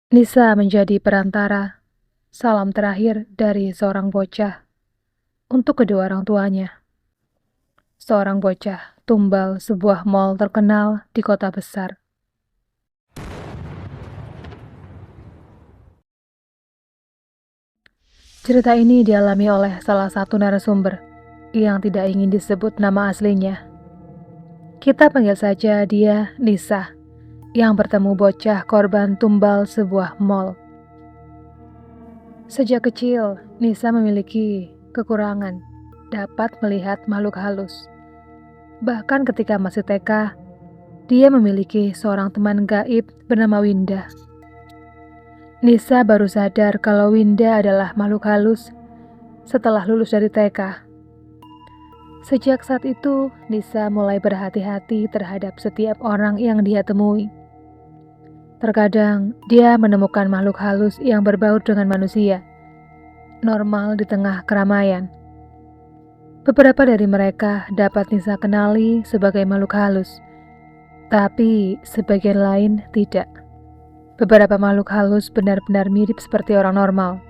Nisa menjadi perantara, salam terakhir dari seorang bocah untuk kedua orang tuanya. Seorang bocah tumbal sebuah mal terkenal di kota besar. Cerita ini dialami oleh salah satu narasumber yang tidak ingin disebut nama aslinya. Kita panggil saja dia Nisa, yang bertemu bocah korban tumbal sebuah mal. Sejak kecil, Nisa memiliki kekurangan dapat melihat makhluk halus. Bahkan ketika masih TK, dia memiliki seorang teman gaib bernama Winda. Nisa baru sadar kalau Winda adalah makhluk halus setelah lulus dari TK. Sejak saat itu, Nisa mulai berhati-hati terhadap setiap orang yang dia temui. Terkadang, dia menemukan makhluk halus yang berbaur dengan manusia, normal di tengah keramaian. Beberapa dari mereka dapat Nisa kenali sebagai makhluk halus, tapi sebagian lain tidak. Beberapa makhluk halus benar-benar mirip seperti orang normal.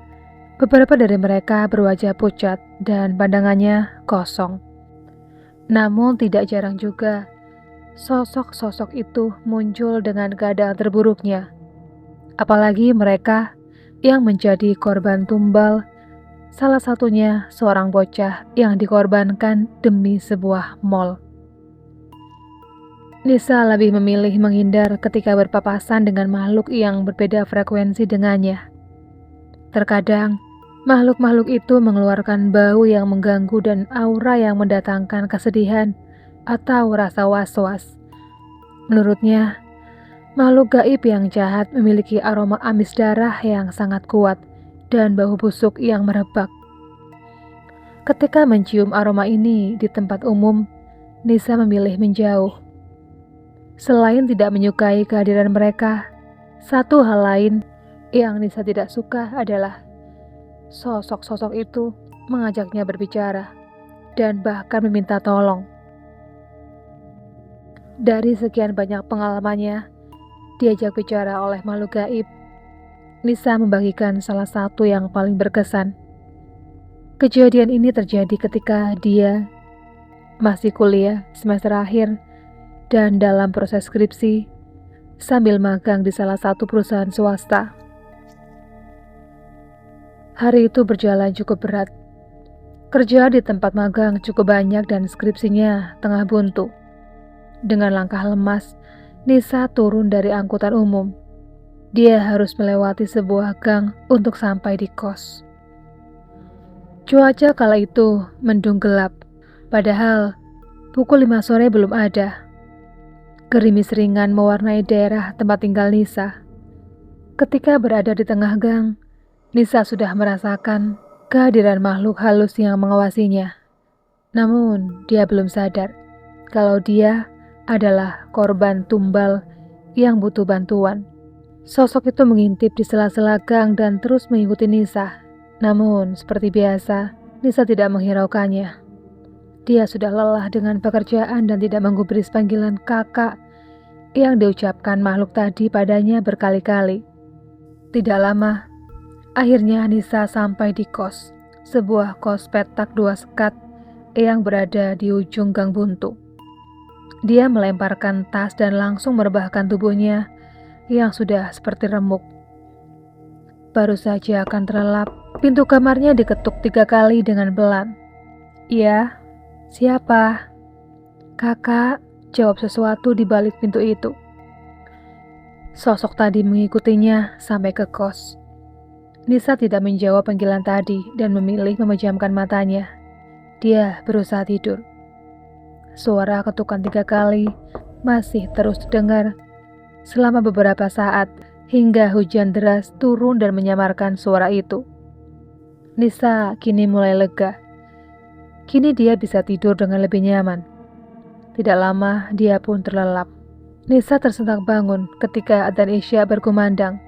Beberapa dari mereka berwajah pucat dan pandangannya kosong. Namun tidak jarang juga, sosok-sosok itu muncul dengan keadaan terburuknya. Apalagi mereka yang menjadi korban tumbal, salah satunya seorang bocah yang dikorbankan demi sebuah mal. Nisa lebih memilih menghindar ketika berpapasan dengan makhluk yang berbeda frekuensi dengannya. Terkadang, makhluk-makhluk itu mengeluarkan bau yang mengganggu dan aura yang mendatangkan kesedihan atau rasa was-was. Menurutnya, makhluk gaib yang jahat memiliki aroma amis darah yang sangat kuat dan bau busuk yang merebak. Ketika mencium aroma ini di tempat umum, Nisa memilih menjauh. Selain tidak menyukai kehadiran mereka, satu hal lain yang Nisa tidak suka adalah sosok-sosok itu mengajaknya berbicara dan bahkan meminta tolong. Dari sekian banyak pengalamannya, diajak bicara oleh makhluk gaib, Nisa membagikan salah satu yang paling berkesan. Kejadian ini terjadi ketika dia masih kuliah semester akhir dan dalam proses skripsi sambil magang di salah satu perusahaan swasta. Hari itu berjalan cukup berat. Kerja di tempat magang cukup banyak dan skripsinya tengah buntu. Dengan langkah lemas, Nisa turun dari angkutan umum. Dia harus melewati sebuah gang untuk sampai di kos. Cuaca kala itu mendung gelap, padahal pukul 5 sore belum ada. Gerimis ringan mewarnai daerah tempat tinggal Nisa. Ketika berada di tengah gang, Nisa sudah merasakan kehadiran makhluk halus yang mengawasinya. Namun, dia belum sadar kalau dia adalah korban tumbal yang butuh bantuan. Sosok itu mengintip di sela-sela gang dan terus mengikuti Nisa. Namun, seperti biasa, Nisa tidak menghiraukannya. Dia sudah lelah dengan pekerjaan dan tidak menggubris panggilan kakak yang diucapkan makhluk tadi padanya berkali-kali. Tidak lama, akhirnya Nisa sampai di kos, sebuah kos petak 2 sekat yang berada di ujung gang buntu. Dia melemparkan tas dan langsung merebahkan tubuhnya yang sudah seperti remuk. Baru saja akan terlelap, pintu kamarnya diketuk 3 kali dengan pelan. "Ya, siapa?" "Kakak," jawab sesuatu di balik pintu itu. Sosok tadi mengikutinya sampai ke kos. Nisa tidak menjawab panggilan tadi dan memilih memejamkan matanya. Dia berusaha tidur. Suara ketukan 3 kali masih terus terdengar selama beberapa saat hingga hujan deras turun dan menyamarkan suara itu. Nisa kini mulai lega. Kini dia bisa tidur dengan lebih nyaman. Tidak lama dia pun terlelap. Nisa tersentak bangun ketika adzan Isya berkumandang.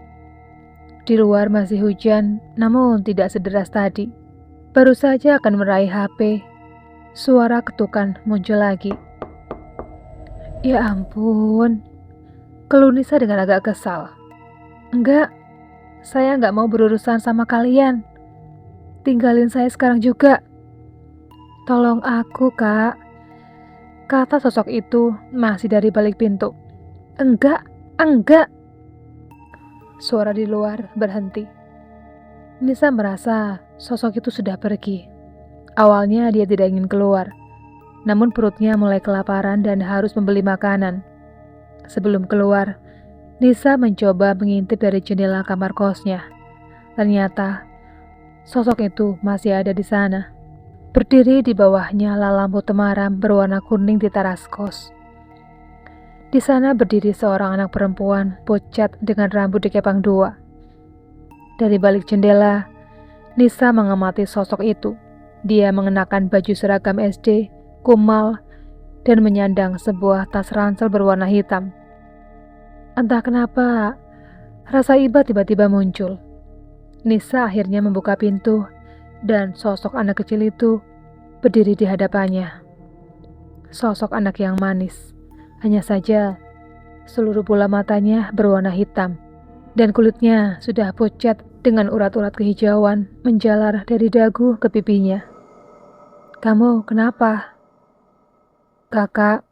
Di luar masih hujan, namun tidak sederas tadi. Baru saja akan meraih HP, suara ketukan muncul lagi. "Ya ampun," keluh Nisa dengan agak kesal. "Enggak, Saya nggak mau berurusan sama kalian. Tinggalin saya sekarang juga. Tolong aku, Kak. Kata sosok itu masih dari balik pintu. Enggak, enggak. Suara di luar berhenti. Nisa merasa sosok itu sudah pergi. Awalnya dia tidak ingin keluar, namun perutnya mulai kelaparan dan harus membeli makanan. Sebelum keluar, Nisa mencoba mengintip dari jendela kamar kosnya. Ternyata sosok itu masih ada di sana. Berdiri di bawahnya lampu temaram berwarna kuning di teras kos. Di sana berdiri seorang anak perempuan pucat dengan rambut dikepang dua. Dari balik jendela, Nisa mengamati sosok itu. Dia mengenakan baju seragam SD, kumal, dan menyandang sebuah tas ransel berwarna hitam. Entah kenapa, rasa iba tiba-tiba muncul. Nisa akhirnya membuka pintu, dan sosok anak kecil itu berdiri di hadapannya. Sosok anak yang manis. Hanya saja, seluruh bola matanya berwarna hitam, dan kulitnya sudah pucat dengan urat-urat kehijauan menjalar dari dagu ke pipinya. Kamu kenapa? Kakak,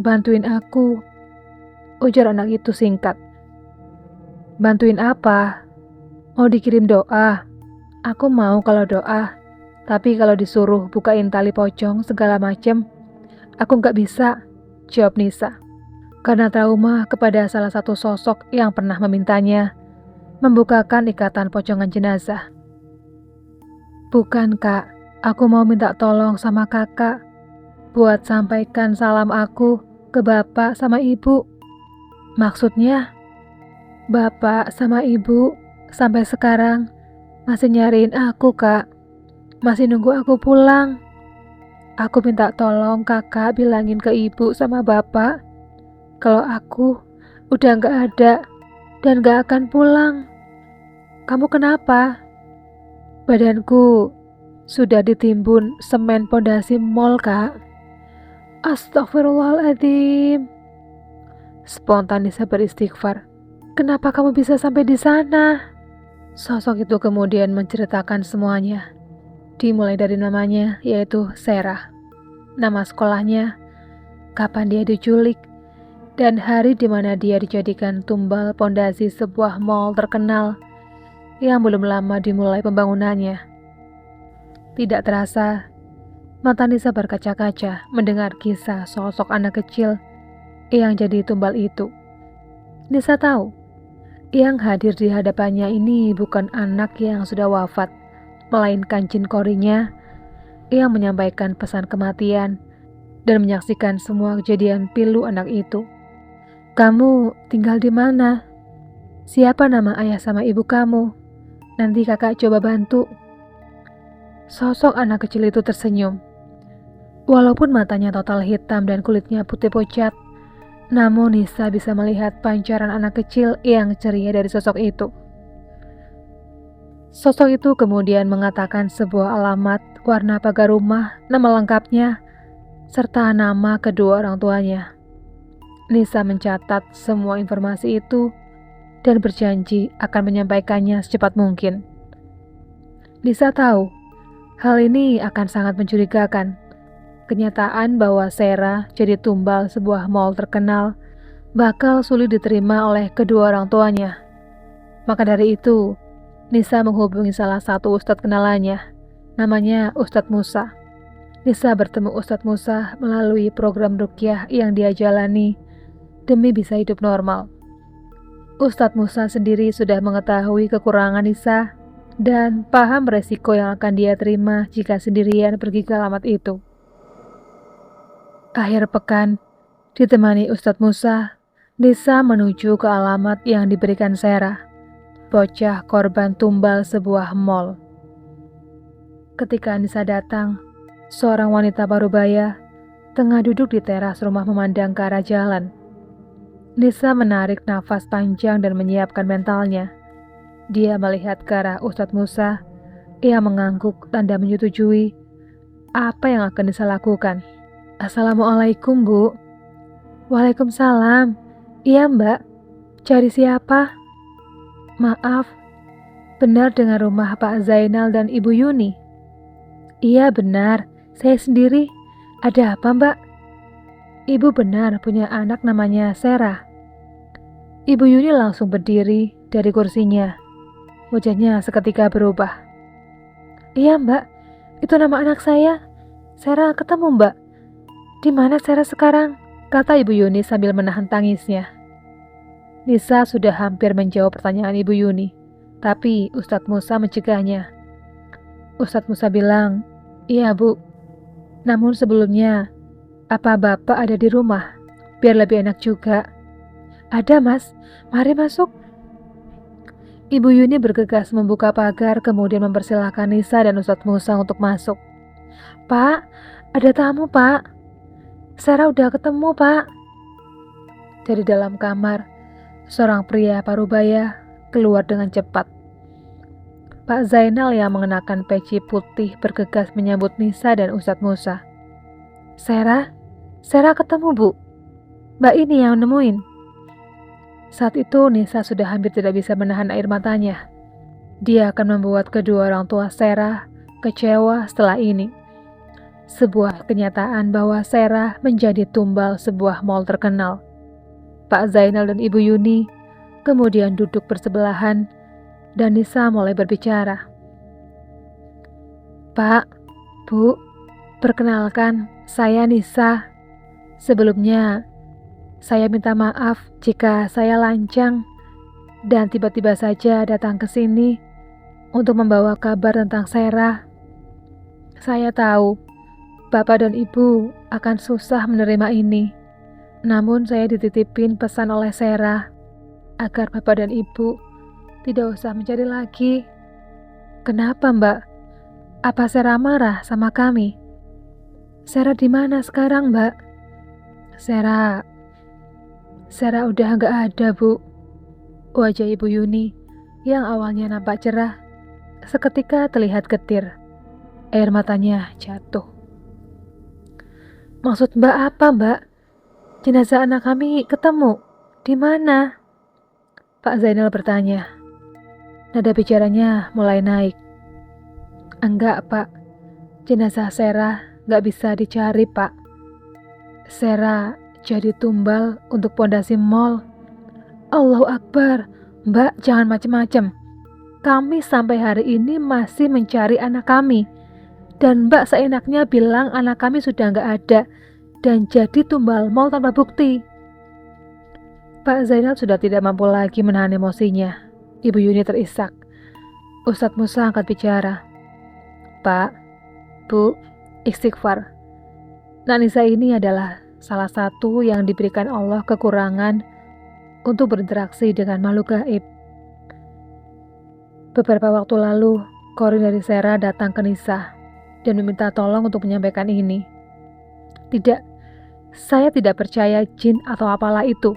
bantuin aku, ujar anak itu singkat. Bantuin apa? Mau dikirim doa? Aku mau kalau doa, tapi kalau disuruh bukain tali pocong segala macem, aku nggak bisa, jawab Nisa. Karena trauma kepada salah satu sosok yang pernah memintanya membukakan ikatan pocongan jenazah. Bukan, Kak. Aku mau minta tolong sama kakak buat sampaikan salam aku ke bapak sama ibu. Maksudnya, bapak sama ibu sampai sekarang masih nyariin aku, Kak. Masih nunggu aku pulang. Aku minta tolong kakak bilangin ke ibu sama bapak kalau aku udah gak ada dan gak akan pulang. Kamu kenapa? Badanku sudah ditimbun semen pondasi mall, Kak. Astagfirullahaladzim. Spontan Nisa beristighfar. Kenapa kamu bisa sampai di sana? Sosok itu kemudian menceritakan semuanya. Dimulai dari namanya, yaitu Serah. Nama sekolahnya, kapan dia diculik, dan hari di mana dia dijadikan tumbal pondasi sebuah mall terkenal yang belum lama dimulai pembangunannya. Tidak terasa, mata Nisa berkaca-kaca mendengar kisah sosok anak kecil yang jadi tumbal itu. Nisa tahu, yang hadir di hadapannya ini bukan anak yang sudah wafat, melainkan jin korinya yang menyampaikan pesan kematian dan menyaksikan semua kejadian pilu anak itu. Kamu tinggal di mana? Siapa nama ayah sama ibu kamu? Nanti kakak coba bantu. Sosok anak kecil itu tersenyum. Walaupun matanya total hitam dan kulitnya putih pucat, namun Nisa bisa melihat pancaran anak kecil yang ceria dari sosok itu. Sosok itu kemudian mengatakan sebuah alamat, warna pagar rumah, nama lengkapnya, serta nama kedua orang tuanya. Nisa mencatat semua informasi itu dan berjanji akan menyampaikannya secepat mungkin. Nisa tahu, hal ini akan sangat mencurigakan. Kenyataan bahwa Serah jadi tumbal sebuah mall terkenal bakal sulit diterima oleh kedua orang tuanya. Maka dari itu, Nisa menghubungi salah satu ustadz kenalannya, namanya Ustadz Musa. Nisa bertemu Ustadz Musa melalui program ruqyah yang dia jalani demi bisa hidup normal. Ustadz Musa sendiri sudah mengetahui kekurangan Nisa dan paham resiko yang akan dia terima jika sendirian pergi ke alamat itu. Akhir pekan, ditemani Ustadz Musa, Nisa menuju ke alamat yang diberikan Serah, bocah korban tumbal sebuah mall. Ketika Nisa datang, seorang wanita parubaya tengah duduk di teras rumah memandang ke arah jalan. Nisa menarik nafas panjang dan menyiapkan mentalnya. Dia melihat ke arah Ustadz Musa yang mengangguk tanda menyetujui apa yang akan Nisa lakukan. Assalamualaikum, Bu. Waalaikumsalam. Iya, Mbak. Cari siapa? Maaf, benar dengan rumah Pak Zainal dan Ibu Yuni? Iya benar, saya sendiri. Ada apa Mbak? Ibu benar punya anak namanya Sarah. Ibu Yuni langsung berdiri dari kursinya. Wajahnya seketika berubah. Iya Mbak, itu nama anak saya. Sarah ketemu Mbak. Di mana Sarah sekarang? Kata Ibu Yuni sambil menahan tangisnya. Nisa sudah hampir menjawab pertanyaan Ibu Yuni, tapi Ustadz Musa mencegahnya. Ustadz Musa bilang, iya Bu, namun sebelumnya, apa Bapak ada di rumah? Biar lebih enak juga. Ada Mas, mari masuk. Ibu Yuni bergegas membuka pagar kemudian mempersilahkan Nisa dan Ustadz Musa untuk masuk. Pak, ada tamu Pak. Sarah udah ketemu Pak. Dari dalam kamar, seorang pria parubaya keluar dengan cepat. Pak Zainal yang mengenakan peci putih bergegas menyambut Nisa dan Ustadz Musa. Sarah ketemu Bu. Mbak ini yang nemuin. Saat itu Nisa sudah hampir tidak bisa menahan air matanya. Dia akan membuat kedua orang tua Sarah kecewa setelah ini. Sebuah kenyataan bahwa Sarah menjadi tumbal sebuah mall terkenal. Pak Zainal dan Ibu Yuni kemudian duduk bersebelahan dan Nisa mulai berbicara. Pak, Bu, perkenalkan saya Nisa. Sebelumnya, saya minta maaf jika saya lancang dan tiba-tiba saja datang ke sini untuk membawa kabar tentang Sarah. Saya tahu Bapak dan Ibu akan susah menerima ini. Namun saya dititipin pesan oleh Sarah agar Bapak dan Ibu tidak usah mencari lagi. Kenapa Mbak? Apa Sarah marah sama kami? Sarah di mana sekarang Mbak? Sarah udah nggak ada Bu. Wajah Ibu Yuni yang awalnya nampak cerah seketika terlihat getir. Air matanya jatuh. Maksud Mbak apa Mbak? Jenazah anak kami ketemu. Di mana? Pak Zainal bertanya. Nada bicaranya mulai naik. Enggak Pak, jenazah Sarah gak bisa dicari Pak. Sarah jadi tumbal untuk pondasi mall. Allahu Akbar, Mbak jangan macem-macem. Kami sampai hari ini masih mencari anak kami. Dan Mbak seenaknya bilang anak kami sudah gak ada dan jadi tumbal mall tanpa bukti. Pak Zainal sudah tidak mampu lagi menahan emosinya. Ibu Yuni terisak. Ustadz Musa angkat bicara. Pak, Bu, istighfar. Nisa ini adalah salah satu yang diberikan Allah kekurangan untuk berinteraksi dengan makhluk gaib. Beberapa waktu lalu, Korin dari Sarah datang ke Nisa dan meminta tolong untuk menyampaikan ini. Tidak, saya tidak percaya jin atau apalah itu.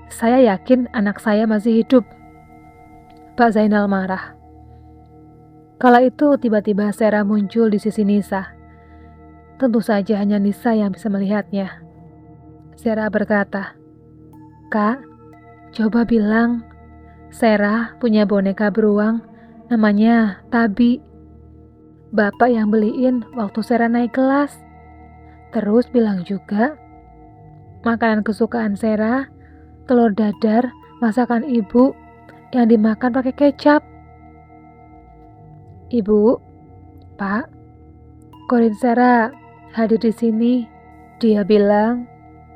Saya yakin anak saya masih hidup. Pak Zainal marah. Kala itu tiba-tiba Sarah muncul di sisi Nisa. Tentu saja hanya Nisa yang bisa melihatnya. Sarah berkata, Kak, coba bilang Sarah punya boneka beruang namanya Tabi. Bapak yang beliin waktu Sarah naik kelas. Terus bilang juga makanan kesukaan Sarah, telur dadar, masakan ibu yang dimakan pakai kecap. Ibu, Pak, Korin Sarah hadir di sini. Dia bilang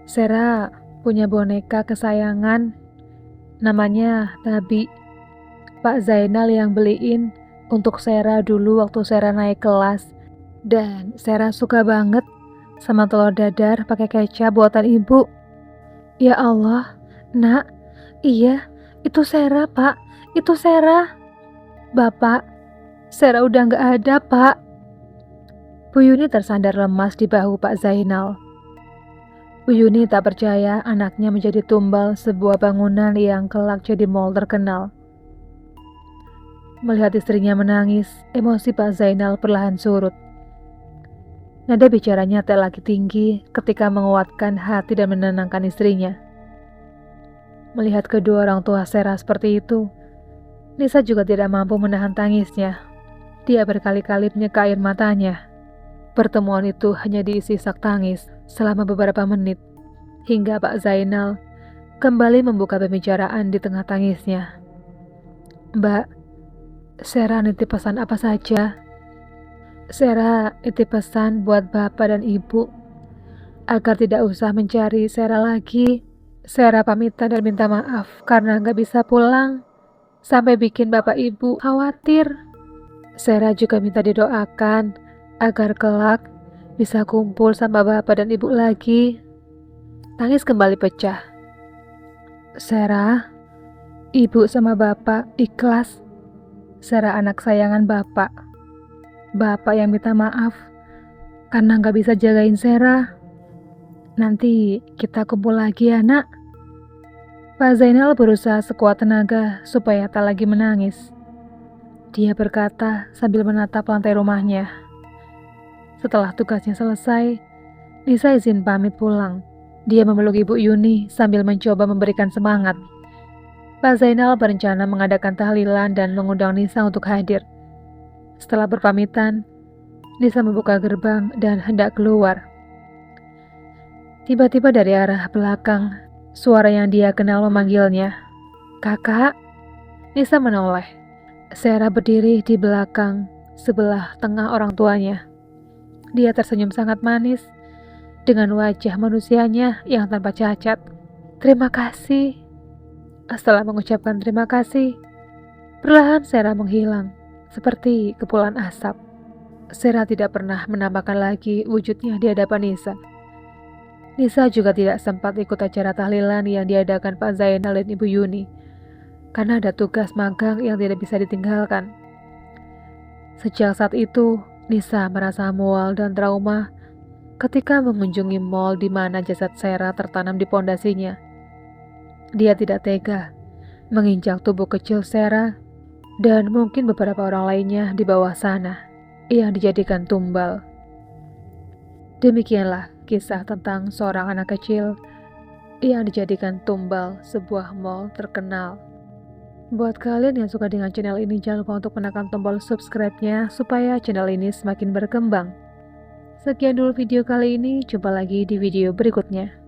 Sarah punya boneka kesayangan namanya Tabi. Pak Zainal yang beliin untuk Sarah dulu waktu Sarah naik kelas. Dan Sarah suka banget sama telur dadar pakai kecap buatan ibu. Ya Allah, Nak, iya, itu Sarah Pak, itu Sarah. Bapak, Sarah udah gak ada Pak. Bu Yuni tersandar lemas di bahu Pak Zainal. Bu Yuni tak percaya anaknya menjadi tumbal sebuah bangunan yang kelak jadi mall terkenal. Melihat istrinya menangis, emosi Pak Zainal perlahan surut. Nada bicaranya tak lagi tinggi ketika menguatkan hati dan menenangkan istrinya. Melihat kedua orang tua Sarah seperti itu, Nisa juga tidak mampu menahan tangisnya. Dia berkali-kali menyeka air matanya. Pertemuan itu hanya diisi isak tangis selama beberapa menit, hingga Pak Zainal kembali membuka pembicaraan di tengah tangisnya. "Mbak, Sera nitip pesan apa saja?" "Sera nitip pesan buat Bapak dan Ibu, agar tidak usah mencari Sera lagi. Sera pamitan dan minta maaf karena nggak bisa pulang, sampai bikin Bapak Ibu khawatir. Sera juga minta didoakan agar kelak bisa kumpul sama Bapak dan Ibu lagi." Tangis kembali pecah. "Sera, Ibu sama Bapak ikhlas. Sera anak sayangan Bapak. Bapak yang minta maaf karena nggak bisa jagain Sera. Nanti kita kumpul lagi ya, Nak." Pak Zainal berusaha sekuat tenaga supaya tak lagi menangis. Dia berkata sambil menatap lantai rumahnya. Setelah tugasnya selesai, Nisa izin pamit pulang. Dia memeluk Ibu Yuni sambil mencoba memberikan semangat. Pak Zainal berencana mengadakan tahlilan dan mengundang Nisa untuk hadir. Setelah berpamitan, Nisa membuka gerbang dan hendak keluar. Tiba-tiba dari arah belakang, suara yang dia kenal memanggilnya. "Kakak?" Nisa menoleh. Sera berdiri di belakang, sebelah tengah orang tuanya. Dia tersenyum sangat manis, dengan wajah manusianya yang tanpa cacat. "Terima kasih." Setelah mengucapkan terima kasih, perlahan Sera menghilang, seperti kepulan asap. Sera tidak pernah menampakkan lagi wujudnya di hadapan Nisa. Nisa juga tidak sempat ikut acara tahlilan yang diadakan Pak Zainal dan Ibu Yuni, karena ada tugas magang yang tidak bisa ditinggalkan. Sejak saat itu, Nisa merasa mual dan trauma ketika mengunjungi mal di mana jasad Sera tertanam di pondasinya. Dia tidak tega menginjak tubuh kecil Sera dan mungkin beberapa orang lainnya di bawah sana yang dijadikan tumbal. Demikianlah kisah tentang seorang anak kecil yang dijadikan tumbal sebuah mal terkenal. Buat kalian yang suka dengan channel ini, jangan lupa untuk menekan tombol subscribe-nya supaya channel ini semakin berkembang. Sekian dulu video kali ini, jumpa lagi di video berikutnya.